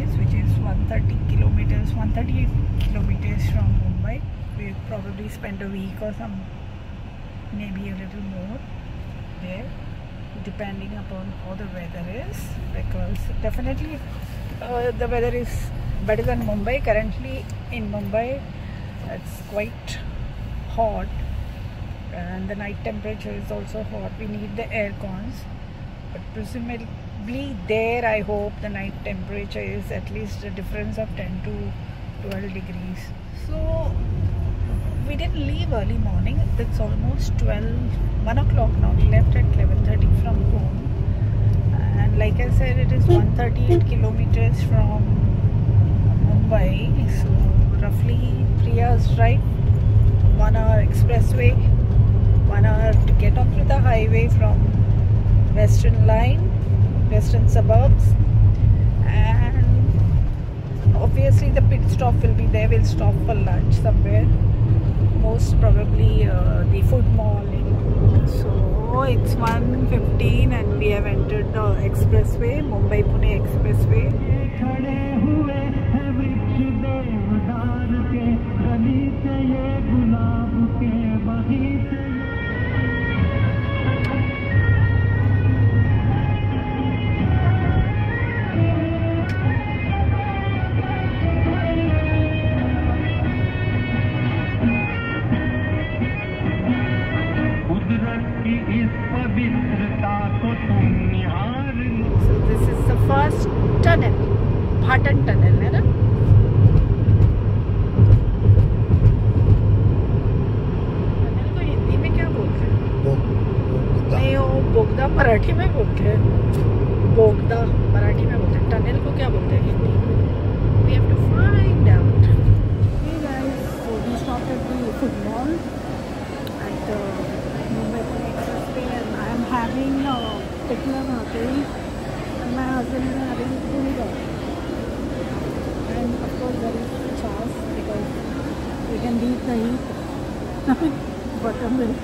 place which is 130 kilometers, 138 kilometers from Mumbai. We'll probably spend a week or some, maybe a little more there, depending upon how the weather is, because definitely the weather is better than Mumbai. Currently in Mumbai it's quite hot and the night temperature is also hot. We need the air cons, but presumably there I hope the night temperature is at least a difference of 10 to 12 degrees. So we didn't leave early morning. It's almost 1 o'clock now. We left at 11:30 from home, and like I said, it is 138 kilometers from Mumbai, so roughly 3 hours drive, 1 hour expressway, 1 hour to get onto the highway from Western Line, Western Suburbs, and obviously the pit stop will be there. We'll stop for lunch somewhere, most probably the food mall. So it's 1:15 and we have entered the expressway, Mumbai-Pune expressway. So this is the first tunnel, Bhatan tunnel, है ना? tunnel को हिंदी में क्या बोलते हैं? नहीं, वो बोगदा मराठी में बोलते हैं. बोगदा मराठी में बोलते हैं. टनल को क्या बोलते हैं हिंदी में? We have to find out. Hey guys, so we stopped at the food mall at the Mumbai-Pune expressway, and I am having pickler bhakari, and my husband is having puri. And of course there is chas because we can beat the heat. Buttermilk.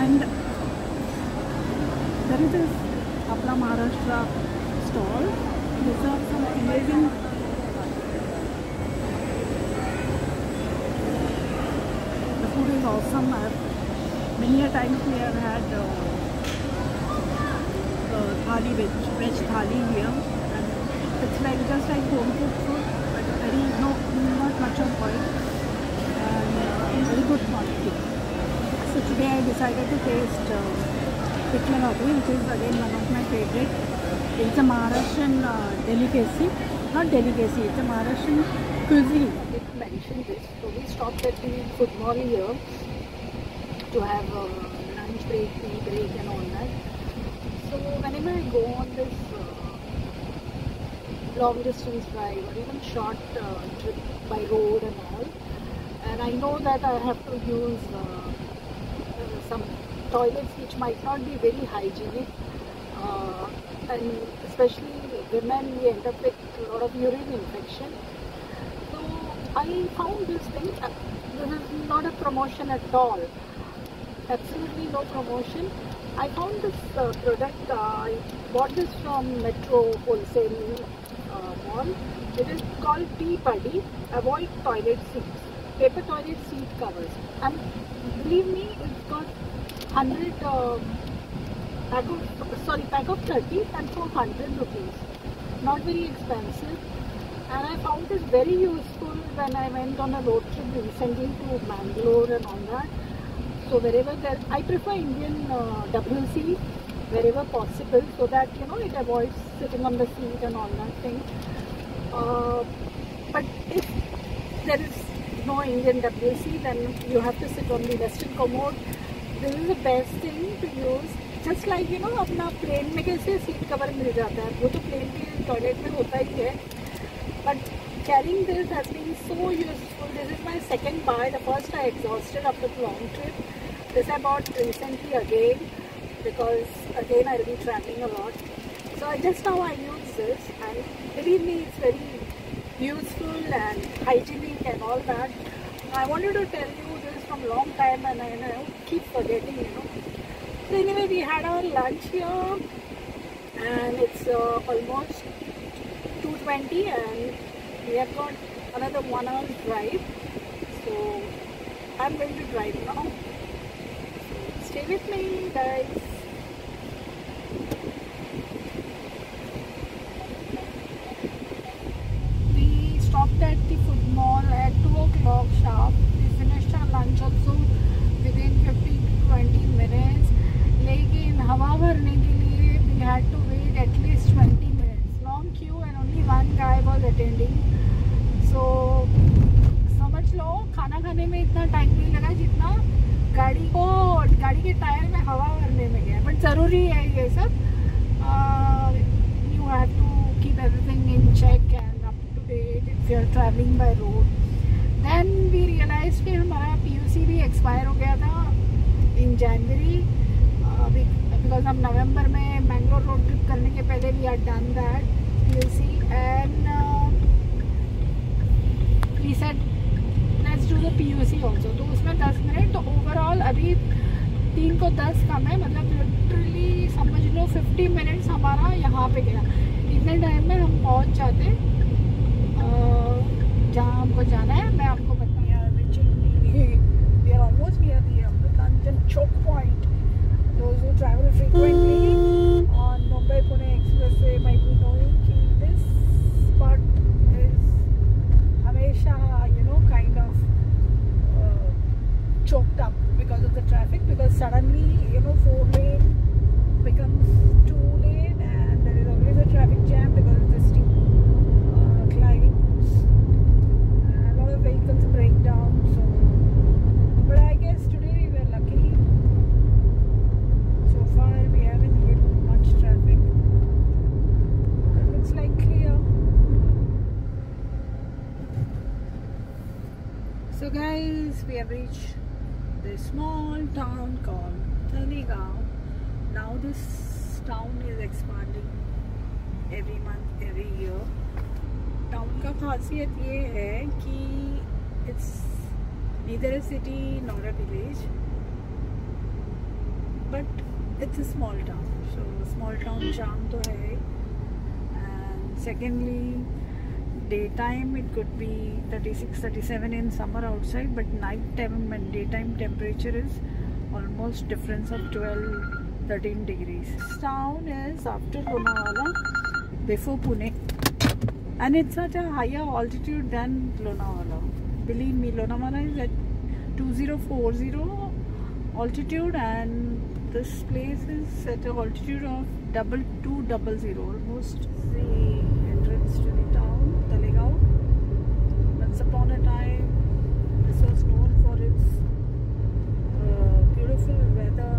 And there is this Apna Maharashtra stall. These are some amazing the food is awesome. Many a times we have had thali, veg thali here, and it's like just like home cooked food, but very not much of oil and very good quality. So today I decided to taste pickler bhakari, which is again one of my favorite. It's a Maharashtrian delicacy, not delicacy, it's a Maharashtrian cuisine. I didn't mention this, so we stopped at the food mall here to have lunch break, tea break and all that. So whenever I go on this long distance drive or even short trip by road and all, and I know that I have to use some toilets which might not be very hygienic, and especially women, we end up with a lot of urine infection. So I found this thing. This is not a promotion at all. Absolutely no promotion. I found this product. I bought this from Metro Wholesale Mall. It is called Tea Putty Avoid Toilet Seats, paper toilet seat covers. And believe me, it's got 100 pack of 30 and for 100 rupees. Not very expensive. And I found this very useful when I went on a road trip recently to Bangalore and all that. So wherever there, I prefer Indian WC wherever possible, so that it avoids sitting on the seat and all that thing. But if there is no Indian WC, then you have to sit on the western commode. This is the best thing to use. Just like अपना plane में कैसे seat cover मिल जाता है, वो तो plane के toilet में होता ही है. But carrying this has been so useful. This is my second buy. The first I exhausted after the long trip. This I bought recently again because again I will be traveling a lot. So just now I use this, and believe me, it's very useful and hygienic and all that. I wanted to tell you this from long time, and I keep forgetting. So anyway, we had our lunch here. and it's almost 2:20, and we have got another 1 hour drive. So I'm going to drive now. So stay with me, guys. We stopped at the food mall at 2 o'clock sharp. We finished our lunch also within 15 to 20 minutes. लेकिन हवा भरने के लिए we had to wait at least 20 minutes. Long queue and only one guy was attending. So समझ लो खाना खाने में इतना टाइम नहीं लगा जितना गाड़ी के टायर में हवा भरने में गया. बट ज़रूरी है ये सब. You have to keep everything in check and up to date if you are traveling by road. Then we realized कि हमारा PUC भी expire हो गया था in January. Because हम नवंबर में मैंगलोर रोड ट्रिप करने के पहले we had done that PUC, and we said let's do the PUC also. तो उसमें 10 मिनट, तो ओवरऑल अभी 3 को 10 कम है, मतलब लिटरली समझ लो 50 मिनट्स हमारा यहाँ पे गया. इतने टाइम में हम पहुँच जाते जहाँ हमको जाना है. मैं आपको बताऊँ, we are almost near the Amrutanjan choke point. Those who travel frequently on Mumbai-Pune Expressway might be knowing that this spot is hamesha, kind of choked up because of the traffic, because suddenly, 4-lane becomes 2-lane and there is always a traffic jam because of the steep climbs and a lot of vehicles break down. So, but I guess today we were lucky. So far we haven't hit much traffic. It looks like clear. So guys, we have reached this small town called Talegaon. Now this town is expanding every month, every year. Town का खासियत ये है कि it's neither a city nor a village, but it's a small town. So small town charm तो है. And secondly, daytime it could be 36-37 in summer outside, but night time and daytime temperature is almost difference of 12-13 degrees. This town is after Lonavala, before Pune, and it's at a higher altitude than Lonavala. Believe me, Lonavala is at 2040 altitude, and this place is at an altitude of 2200, almost the entrance to the town, Talegaon. Once upon a time, this was known for its beautiful weather,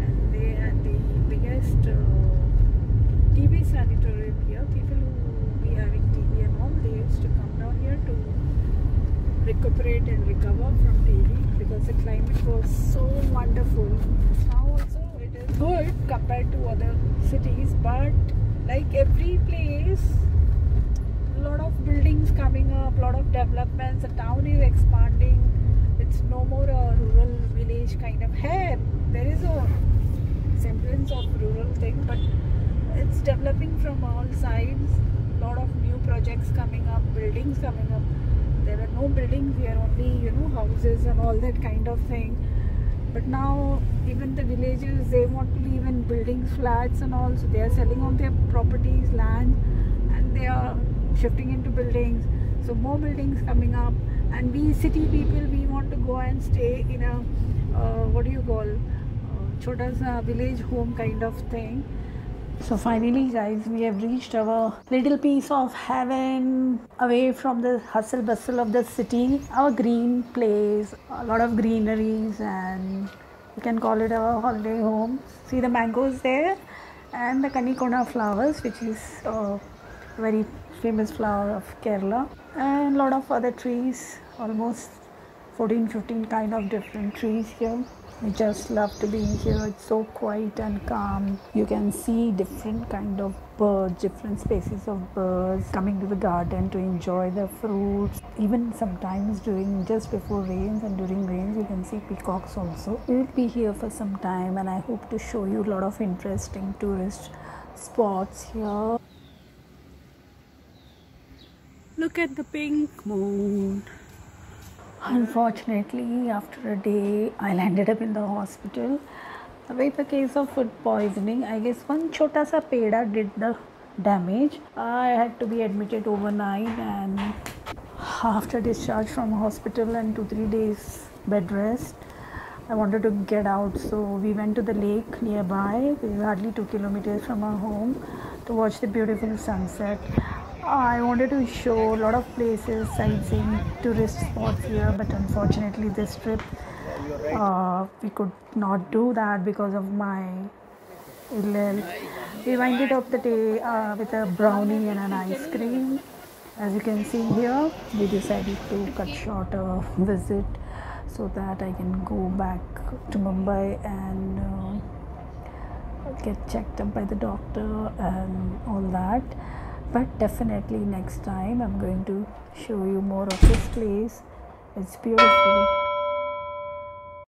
and they had the biggest TB sanatorium here. People who be having TB and all, they used to come down here to recuperate and recover from TB because the climate was so wonderful. Now also it is good compared to other cities, but like every place, a lot of buildings coming up, a lot of developments, the town is expanding. It's no more a rural village kind of hair. There is a semblance of rural thing, but it's developing from all sides. A lot of new projects coming up, buildings coming up. There were no buildings here, only houses and all that kind of thing. But now even the villages, they want to live in buildings, flats and all, so they are selling all their properties, land, and they are shifting into buildings. So more buildings coming up, and we city people, we want to go and stay in a what do you call, chota sa village home kind of thing. So finally guys, we have reached our little piece of heaven, away from the hustle bustle of the city. Our green place, a lot of greeneries, and you can call it our holiday home. See the mangoes there, and the Kanikona flowers, which is a very famous flower of Kerala, and a lot of other trees, almost 14-15 kind of different trees here. We just love to be here. It's so quiet and calm. You can see different kind of birds, different species of birds coming to the garden to enjoy the fruits. Even sometimes just before rains and during rains, you can see peacocks also. We will be here for some time, and I hope to show you a lot of interesting tourist spots here. Look at the pink moon. Unfortunately, after a day, I landed up in the hospital with a case of food poisoning. I guess one chota sa peda did the damage. I had to be admitted overnight, and after discharge from hospital and 2-3 days bed rest, I wanted to get out, so we went to the lake nearby. We were hardly 2 kilometers from our home to watch the beautiful sunset. I wanted to show a lot of places, sightseeing, tourist spots here, but unfortunately this trip we could not do that because of my ill health. We winded up the day with a brownie and an ice cream. As you can see here, we decided to cut short a visit so that I can go back to Mumbai and get checked up by the doctor and all that. But definitely next time I'm going to show you more of this place. It's beautiful.